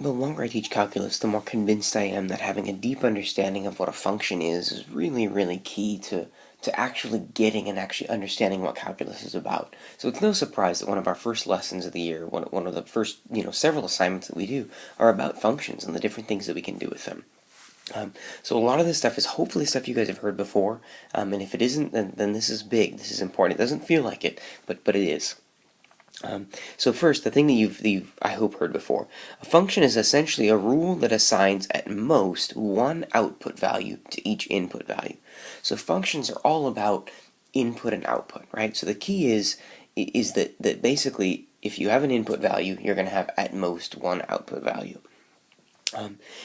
The longer I teach calculus, the more convinced I am that having a deep understanding of what a function is really, really key to actually getting and actually understanding what calculus is about. So it's no surprise that one of our first lessons of the year, one of the first, several assignments that we do are about functions and the different things that we can do with them. So a lot of this stuff is hopefully stuff you guys have heard before, and if it isn't, then this is big, this is important. It doesn't feel like it, but it is. So first, the thing that you've, I hope, heard before. A function is essentially a rule that assigns at most one output value to each input value. So functions are all about input and output, right? So the key is that basically, if you have an input value, you're going to have at most one output value.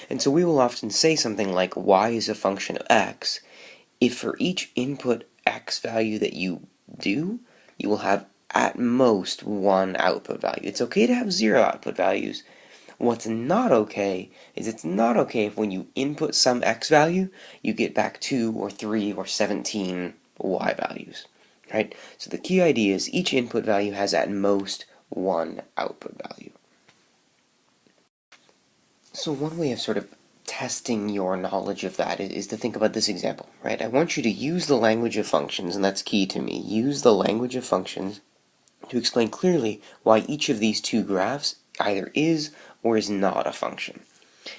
And so we will often say something like y is a function of x if for each input x value that you do, you will have at most one output value. It's okay to have 0 output values. What's not okay is it's not okay if when you input some x value, you get back 2 or 3 or 17 y values, right? So the key idea is each input value has at most one output value. So one way of sort of testing your knowledge of that is to think about this example, right? I want you to use the language of functions, and that's key to me. Use the language of functions to explain clearly why each of these two graphs either is or is not a function.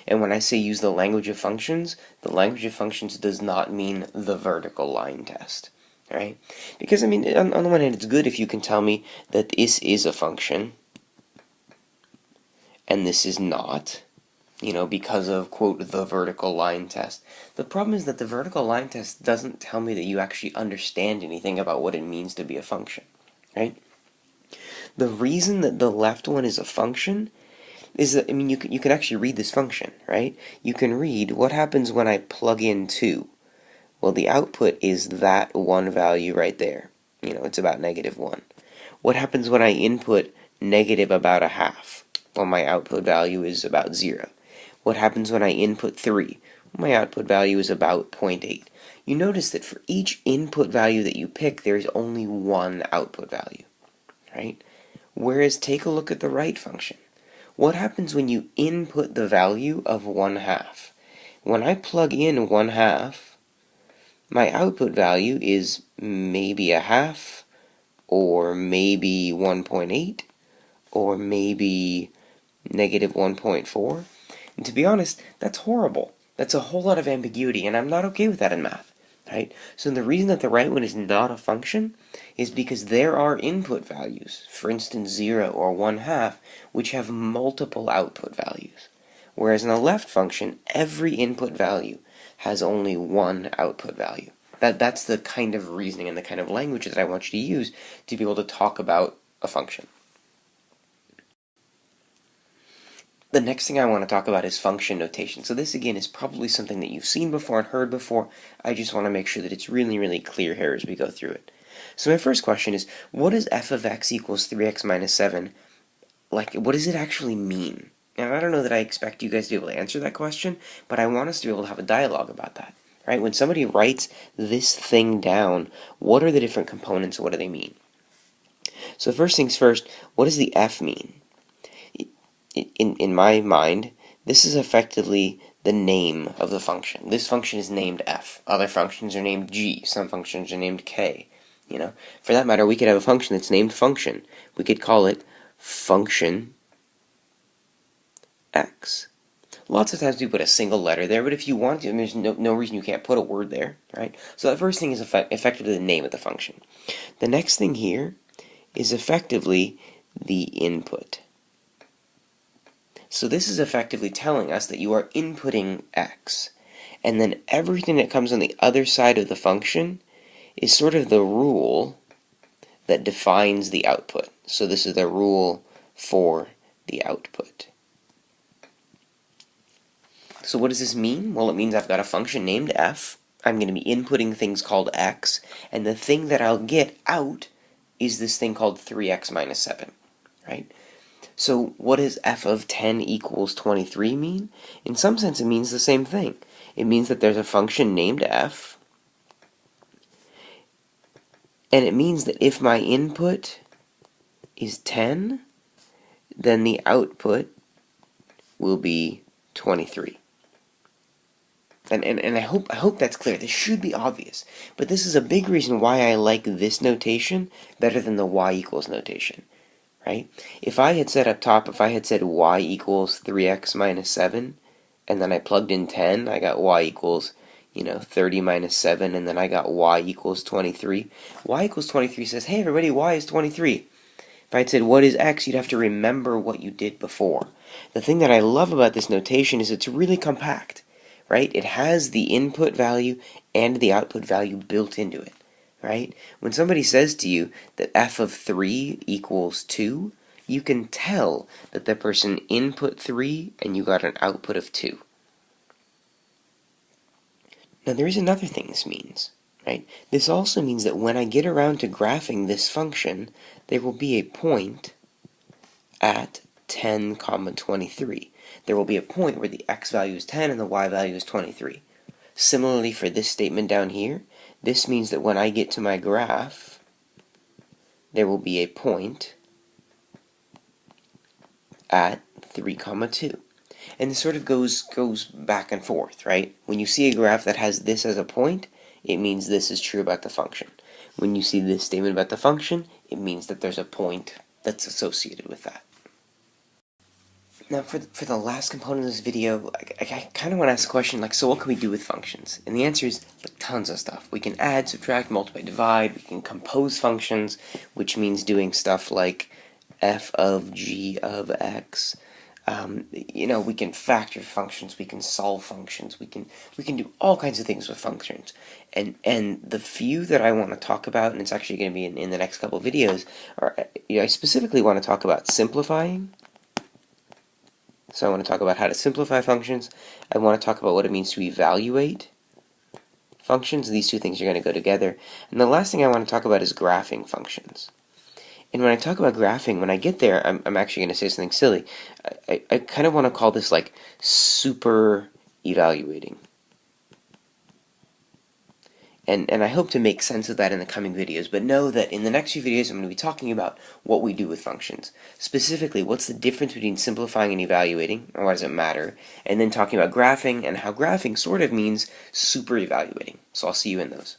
And when I say use the language of functions does not mean the vertical line test, right? Because, I mean, on the one hand, it's good if you can tell me that this is a function and this is not, because of, quote, the vertical line test. The problem is that the vertical line test doesn't tell me that you actually understand anything about what it means to be a function, right? The reason that the left one is a function is that, you can actually read this function, right? You can read what happens when I plug in 2. Well, the output is that one value right there. It's about -1. What happens when I input negative about a half? Well, my output value is about 0. What happens when I input 3? My output value is about 0.8. You notice that for each input value that you pick, there's only one output value, right? Whereas take a look at the right function. What happens when you input the value of 1/2? When I plug in 1/2, my output value is maybe a half, or maybe 1.8, or maybe -1.4. And to be honest, that's horrible. That's a whole lot of ambiguity, and I'm not okay with that in math, right? So the reason that the right one is not a function is because there are input values, for instance 0 or 1/2, which have multiple output values. Whereas in the left function, every input value has only one output value. That's the kind of reasoning and the kind of language that I want you to use to be able to talk about a function. The next thing I want to talk about is function notation. So this, again, is probably something that you've seen before and heard before. I just want to make sure that it's really, really clear here as we go through it. So my first question is, what does f of x equals 3x minus 7, what does it actually mean? And I don't know that I expect you guys to be able to answer that question, but I want us to be able to have a dialogue about that, right? When somebody writes this thing down, what are the different components and what do they mean? So first things first, what does the f mean? In my mind, this is effectively the name of the function. This function is named f. Other functions are named g. Some functions are named k. For that matter, we could have a function that's named function. We could call it function x. Lots of times we put a single letter there, but if you want to, there's no reason you can't put a word there, right? So the first thing is effectively the name of the function. The next thing here is effectively the input. So this is effectively telling us that you are inputting x, and then everything that comes on the other side of the function is sort of the rule that defines the output. So this is the rule for the output. So what does this mean? Well, it means I've got a function named f. I'm going to be inputting things called x, and the thing that I'll get out is this thing called 3x minus 7, right? So what does f of 10 equals 23 mean? In some sense, it means the same thing. It means that there's a function named f, and it means that if my input is 10, then the output will be 23. And I hope that's clear. This should be obvious. But this is a big reason why I like this notation better than the y equals notation. Right? If I had said up top, if I had said y equals 3x minus 7, and then I plugged in 10, I got y equals, 30 minus 7, and then I got y equals 23. Y equals 23 says, hey everybody, y is 23. If I had said, what is x, you'd have to remember what you did before. The thing that I love about this notation is it's really compact, right? It has the input value and the output value built into it, right? When somebody says to you that f of 3 equals 2, you can tell that the person input 3 and you got an output of 2. Now there is another thing this means, right? This also means that when I get around to graphing this function, there will be a point at 10, 23. There will be a point where the x value is 10 and the y value is 23. Similarly for this statement down here, this means that when I get to my graph, there will be a point at 3, 2. And this sort of goes back and forth, right? When you see a graph that has this as a point, it means this is true about the function. When you see this statement about the function, it means that there's a point that's associated with that. Now, for the last component of this video, I kind of want to ask a question like, so what can we do with functions? And the answer is tons of stuff. We can add, subtract, multiply, divide. We can compose functions, which means doing stuff like f of g of x. We can factor functions, we can solve functions, we can do all kinds of things with functions. And the few that I want to talk about, and it's actually going to be in the next couple of videos, I specifically want to talk about simplifying. So I want to talk about how to simplify functions. I want to talk about what it means to evaluate functions. These two things are going to go together. And the last thing I want to talk about is graphing functions. And when I talk about graphing, when I get there, I'm actually going to say something silly. I kind of want to call this like super evaluating. And I hope to make sense of that in the coming videos, but know that in the next few videos I'm going to be talking about what we do with functions. Specifically, what's the difference between simplifying and evaluating, or why does it matter, and then talking about graphing and how graphing sort of means super evaluating. So I'll see you in those.